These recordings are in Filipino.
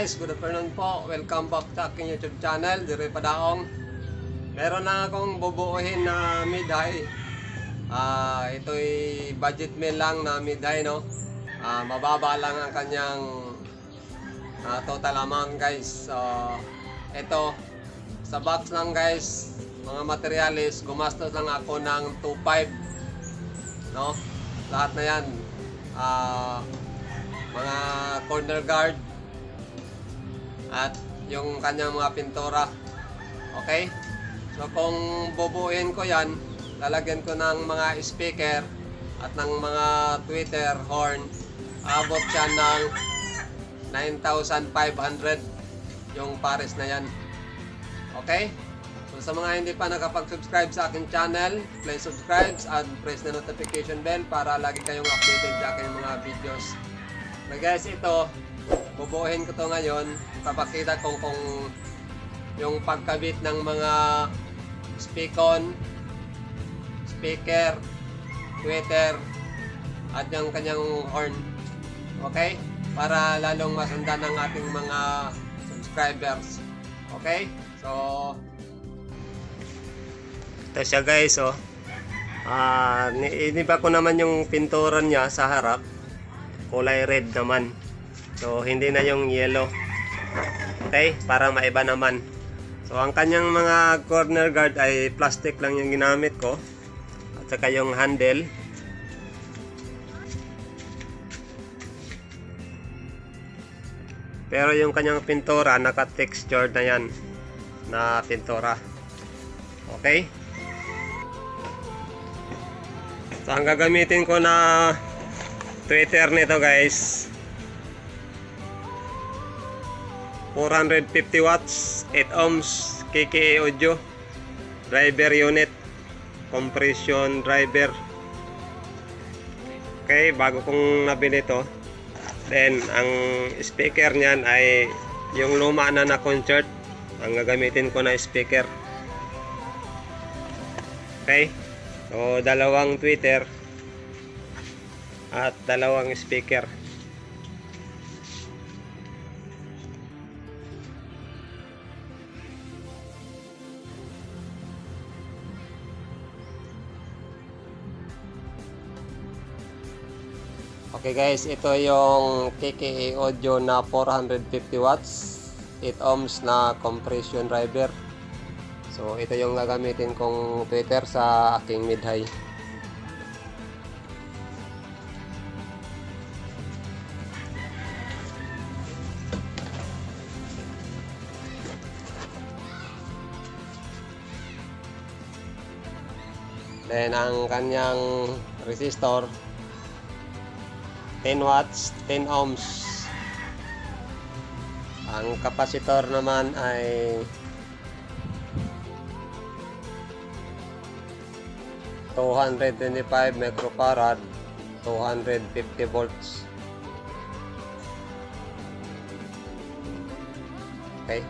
guys, good afternoon po. Welcome back sa aking YouTube channel, Diroy Padaong. Meron na akong bubuuhin na mid-high. Ito'y budget meal lang na mid-high, no? Mababa lang ang kanyang total amount, guys. So, ito, sa box lang, guys, mga materialis, gumastos lang ako ng 2.5, no? Lahat na yan. Mga corner guard at yung kanyang mga pintura. Okay? So kung bubuuin ko yan, lalagyan ko ng mga speaker at ng mga tweeter horn, abot siya ng 9,500 yung pares na yan. Okay? So sa mga hindi pa nakapag-subscribe sa aking channel, please subscribe and press the notification bell para lagi kayong updated sa aking mga videos. So guys, ito, bubuuhin ko to ngayon. Papakita ko kung yung pagkabit ng mga speaker, tweeter, at yung kanyang horn. Okay? Para lalong masundan ng ating mga subscribers. Okay? So, ito siya guys, oh. Iniba ko naman yung pinturan niya sa harap. Kulay red naman. So hindi na yung yellow. Okay, para maiba naman. So ang kanyang mga corner guard ay plastic lang yung ginamit ko. At saka yung handle. Pero yung kanyang pintura, naka-textured na yan na pintura. Okay. So ang gagamitin ko na tweeter nito guys, 450 watts, 8 ohms, KKA audio, driver unit, compression driver. Okay, bago kong nabili to. Then ang speaker niyan ay yung luma na concert, ang gagamitin ko na speaker. Okay, so dalawang tweeter at dalawang speaker. Okay guys, ito yung KKA audio na 450 watts, 8 ohms na compression driver. So ito yung gagamitin kong tweeter sa aking mid-high. Then ang kanyang resistor 10 watts, 10 ohms. Ang kapasitor naman ay 225 microfarad, 250 volts. Okay.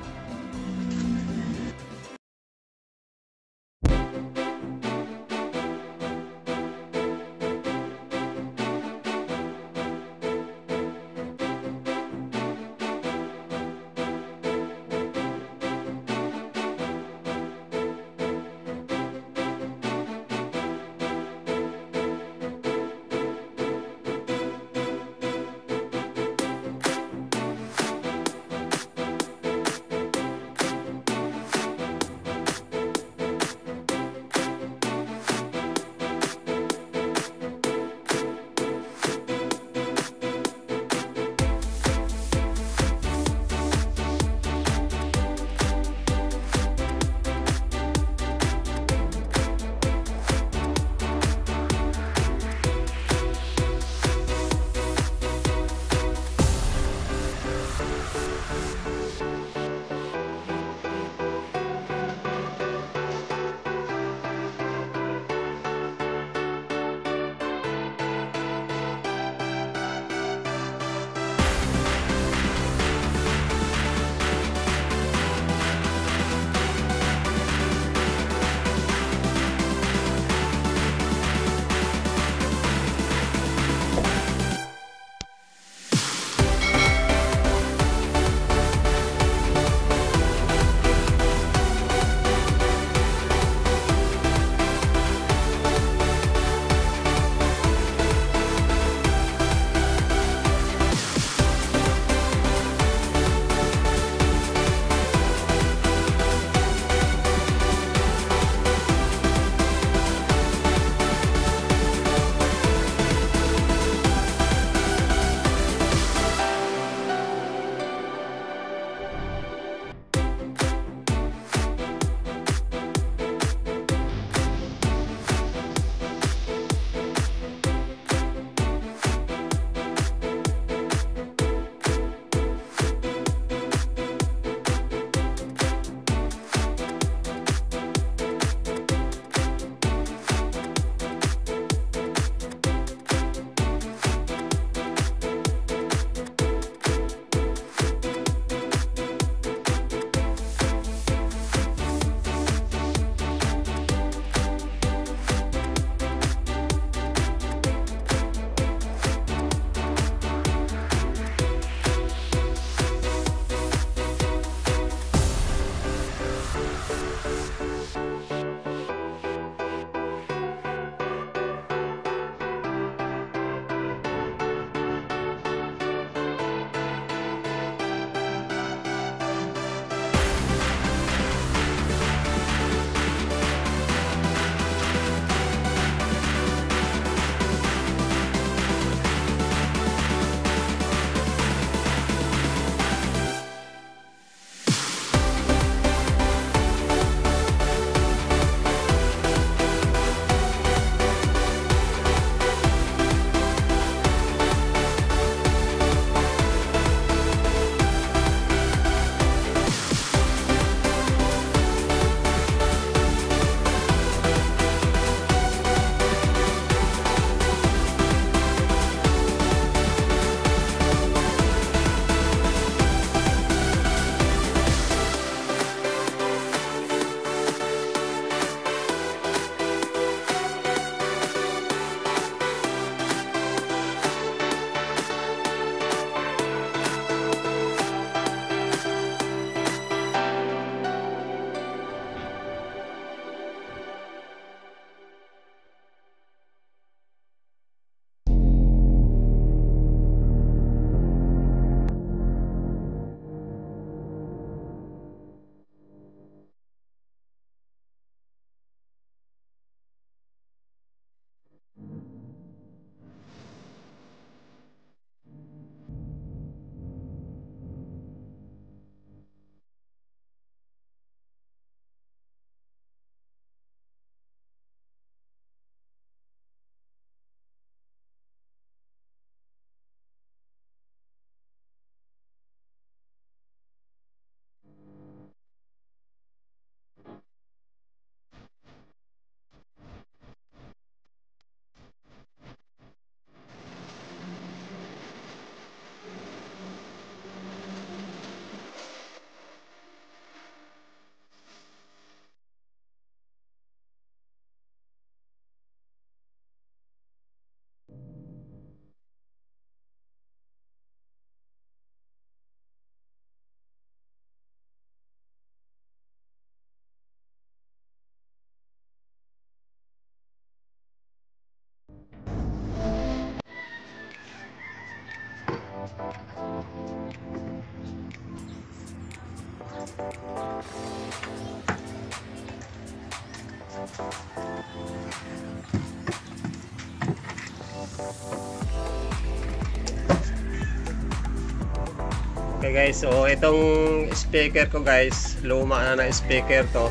Okay guys, so itong speaker ko guys, luma na speaker to.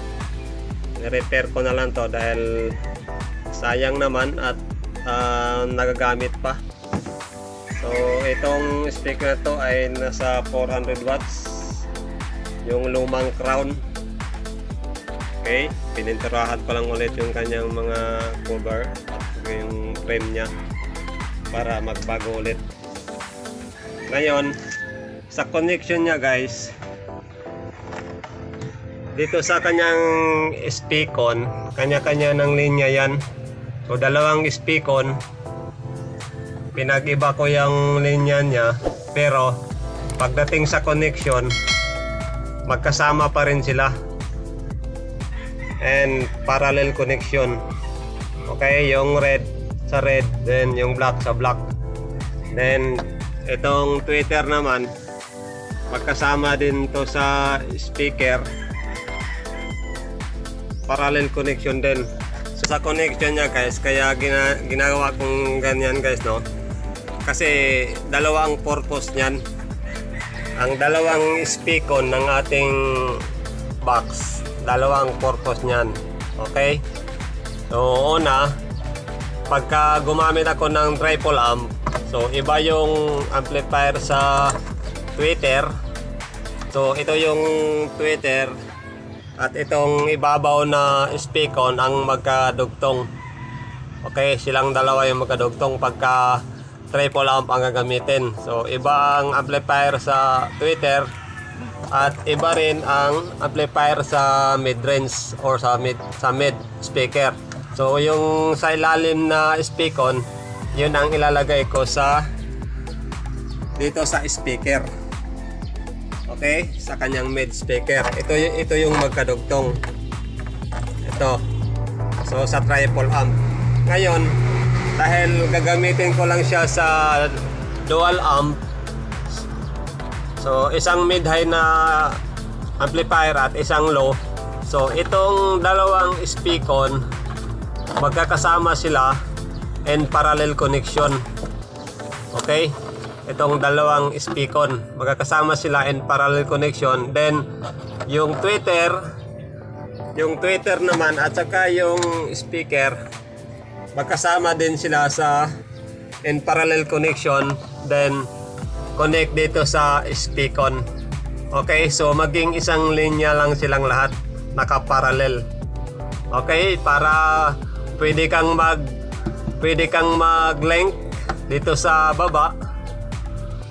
I-repair ko na lang to dahil sayang naman at nagagamit pa. So itong speaker na to ay nasa 400 watts. Yung lumang crown. Okay, pininturahan ko lang ulit yung kanyang mga cover at yung frame nya para magbago ulit. Ngayon, sa connection nya guys, dito sa kanyang speakon, kanya-kanya ng linya yan. So dalawang speakon, pinag-iba ko yung linya nya, pero pagdating sa connection, magkasama pa rin sila. And parallel connection. Okay, yung red sa red, then yung black sa black. Then itong tweeter naman, magkasama din to sa speaker. Parallel connection din. So sa connection nya guys, kaya ginagawa kong ganyan guys, no? Kasi dalawang purpose niyan. Ang dalawang speakon ng ating box, dalawang purpose niyan. Okay? So una, pagka gumamit ako ng triple amp, so iba yung amplifier sa tweeter. So ito yung tweeter at itong ibabaw na speakon ang magkadugtong. Okay, silang dalawa yung magkadugtong pagka triple amp ang gagamitin. So iba ang amplifier sa tweeter at iba rin ang amplifier sa mid-range or sa mid speaker. So yung sa ilalim na speakon, yun ang ilalagay ko sa dito sa speaker. Okay, sa kanyang mid speaker. Ito yung magkadugtong. Ito. So sa triple amp. Ngayon, dahil gagamitin ko lang siya sa dual amp, so isang mid-high na amplifier at isang low. So itong dalawang speakon, magkakasama sila in parallel connection. Okay, itong dalawang speakon, magkakasama sila in parallel connection. Then yung tweeter naman at saka yung speaker, magkasama din sila sa in parallel connection, then connect dito sa speakon. Okay, so maging isang linya lang silang lahat, naka-parallel. Okay, para pwede kang mag-length dito sa baba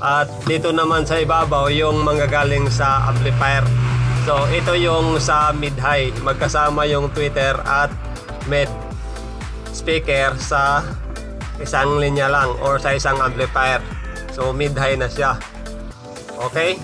at dito naman sa ibabaw yung manggagaling sa amplifier. So ito yung sa mid-high, magkasama yung tweeter at mid speaker sa isang linya lang or sa isang amplifier. So mid-high na siya. Okay?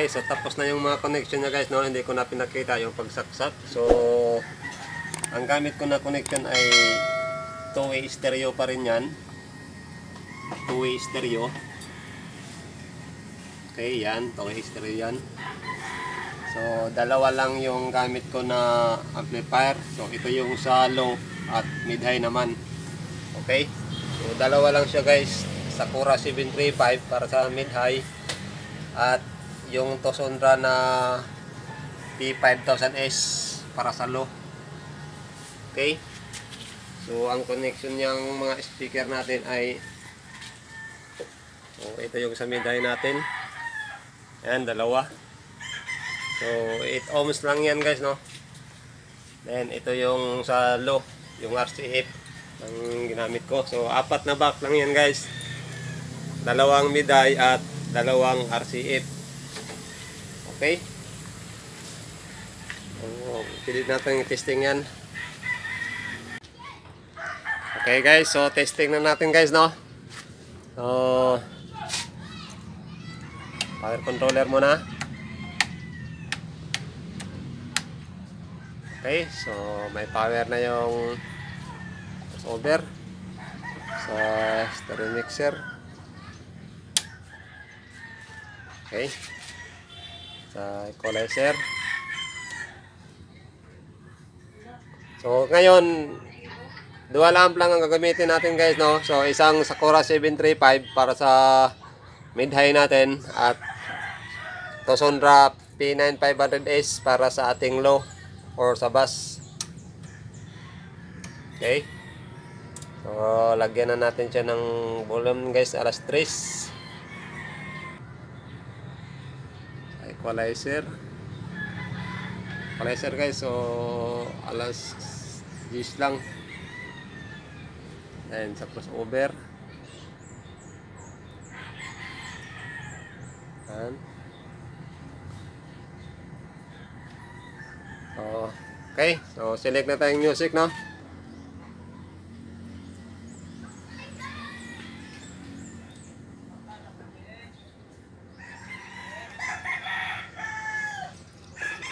Okay, so tapos na yung mga connection niya guys, no? Hindi ko na pinakita yung pagsaksak. So, ang gamit ko na connection ay two-way stereo pa rin yan. Two-way stereo. Okay, yan. Two-way stereo yan. So, dalawa lang yung gamit ko na amplifier. So, ito yung sa low at mid-high naman. Okay? So, dalawa lang siya guys. Sakura 735 para sa mid-high. At yung Tosondra na P5000S para sa low. Okay? So, ang connection niyang mga speaker natin ay ito yung sa mid-high natin. Ayan, dalawa. So, 8 ohms lang yan guys, no? Then, ito yung sa low, yung RCF ang ginamit ko. So, 4 na back lang yan guys. Dalawang mid-high at dalawang RCF. Okay? So, pilit natin yung testing yan. Okay guys, so testing na natin guys, no? So, power controller muna. Okay, so may power na yung crossover sa stereo mixer. Okay, sa equalizer. So ngayon, dual amp lang ang gagamitin natin guys, no? So isang Sakura 735 para sa mid-high natin at Tosondra P9500S para sa ating low or sa bass. Okay. So, lagyan na natin siya ng volume guys, alas 3. Equalizer. Equalizer guys, so alas 10 lang. And sa crossover. And okay, so select na tayong music, no?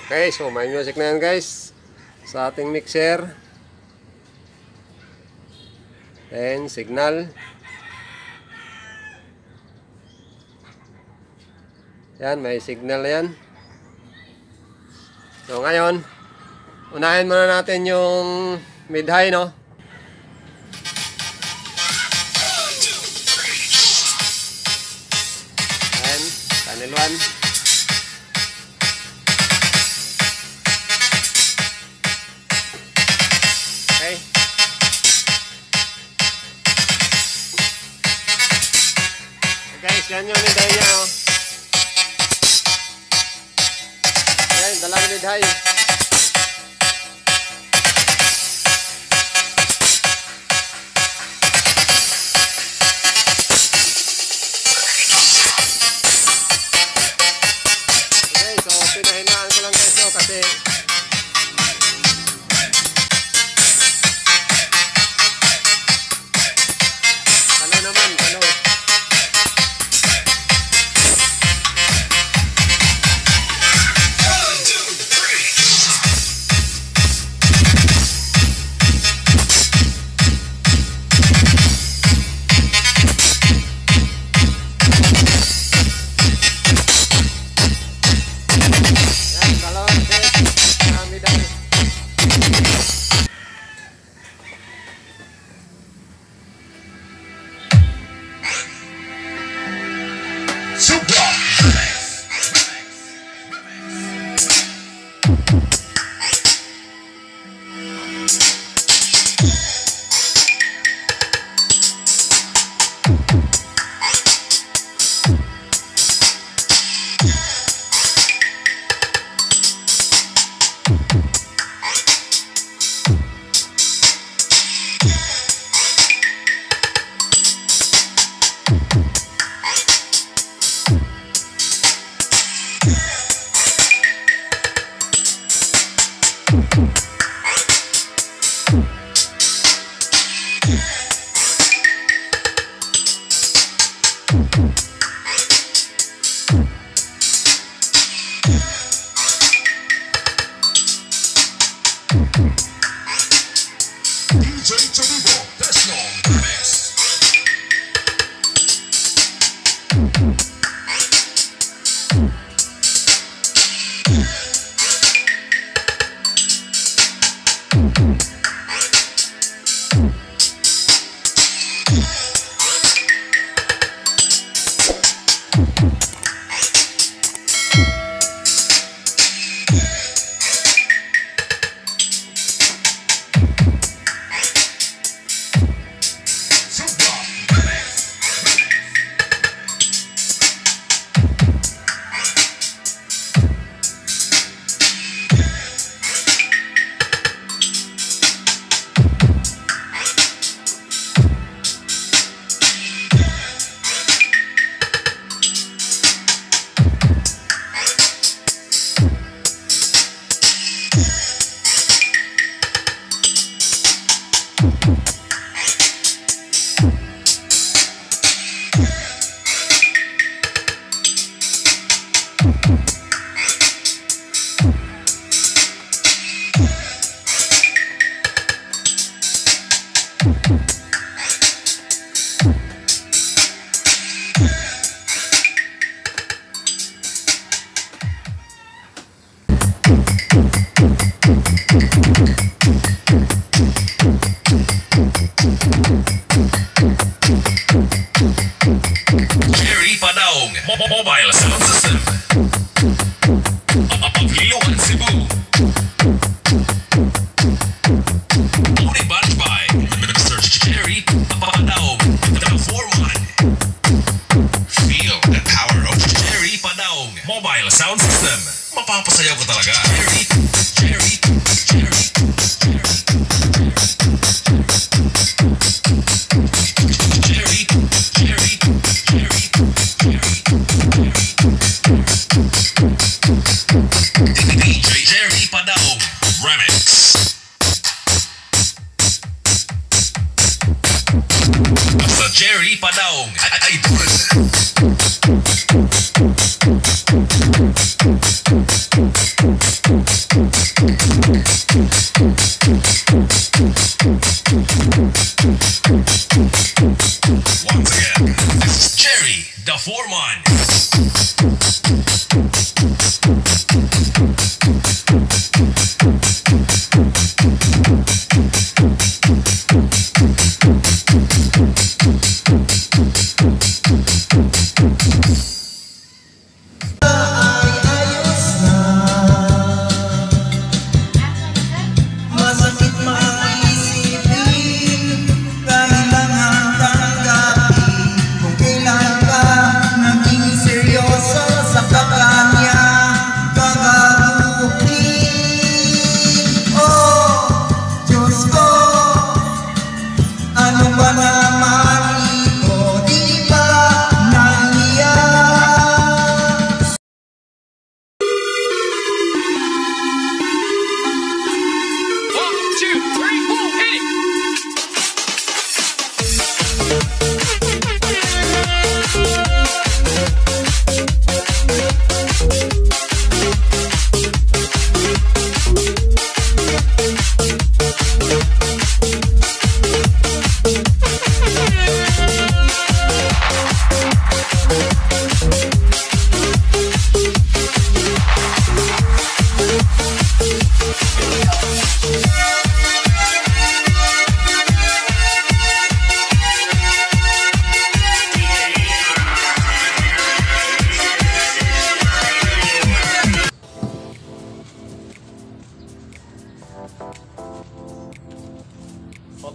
Okay, so may music na yan guys sa ating mixer. Then signal. Yan, may signal yan. So ngayon, unahin muna natin yung mid-high, no? Ayan, channel 1. Okay. Okay guys, yan yung mid-high niya, no? Ayan, dalawang mid-high. Pinahinaan ko lang guys, no, kasi talo naman, talo. DJ Chalubo, Personal Mix. Jerry Padaong Mobile Sound System Pavilion Cebu. Only managed by Mr. Jerry Padaong, the foreman. Feel the power of Jerry Padaong Mobile Sound System. Mapapasayaw ko talaga. Jerry DJ Jerry Padaong Remix. Basta Jerry Padaong Idol. Once again, this is Jerry, the foreman.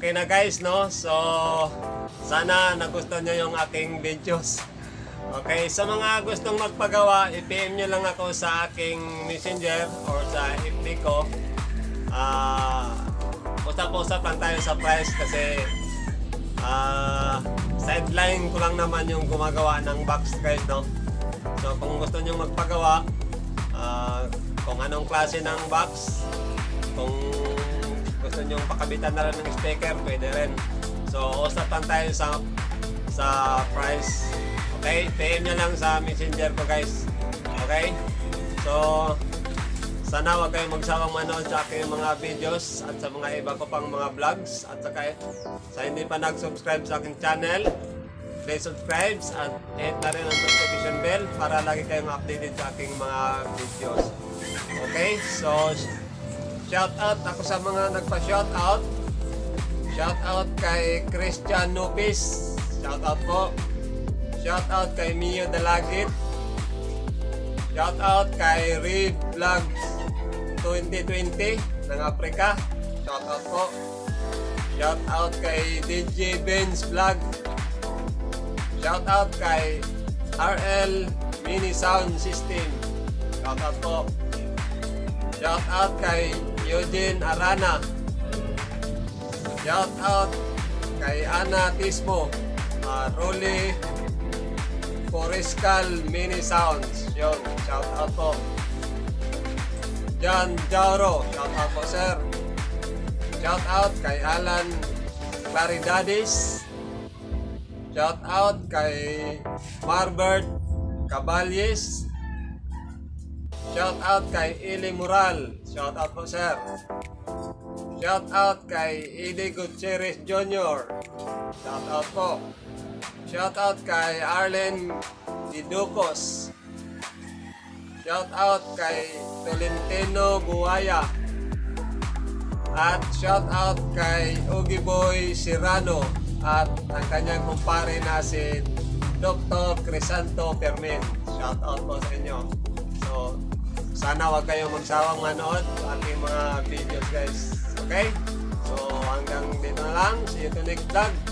Okay na guys, no? So, sana nagustuhan nyo yung aking videos. Okay, sa mga gustong magpagawa, i-PM nyo lang ako sa aking messenger or sa FB ko. Usap-usap lang tayo sa price kasi sideline ko lang naman yung gumagawa ng box guys, no? So, kung gusto nyo magpagawa, kung anong klase ng box, kung gusto nyo pakabitan na rin ng sticker, pwede rin. So, usapan tayo sa price. Okay? PM nyo lang sa messenger ko guys. Okay? So, Sana huwag kayong magsawang manood sa aking mga videos at sa mga iba ko pang mga vlogs. At saka sa hindi pa nag-subscribe sa aking channel, please subscribe at hit na rin ang notification bell para lagi kayong updated sa aking mga videos. Okay, so shout out ako sa mga nagpa-shout out. Shout out kay Christian Nupis. Shout out po. Shout out kay Mio Dalagit. Shout out kay Reed Vlogs 2020 ng Africa. Shout out po. Shout out kay DJ Benz Vlog. Shout out kay RL Mini Sound System. Shout out po. Shout out kay Eugene Arana. Shout out kay Ana Tismo. Rolly Forescal Mini Sounds. Yun, shout out po. John Jauro, shout out po sir. Shout out kay Alan Claridadis. Shout out kay Marbert Caballes. Shout out kay Ili Moral. Shout out po sir. Shout out kay Eddie Gutierrez Jr. Shout out po. Shout out kay Arlen Diducos. Shout out kay Tolentino Buaya. At shout out kay Oogie Boy Serrano at ang kanyang kumpare na si Dr. Crisanto Permin. Shout out po sa inyo. So, sana wag kayong magsawang manood sa ating mga videos guys. Okay? So, hanggang dito na lang. See you to next vlog.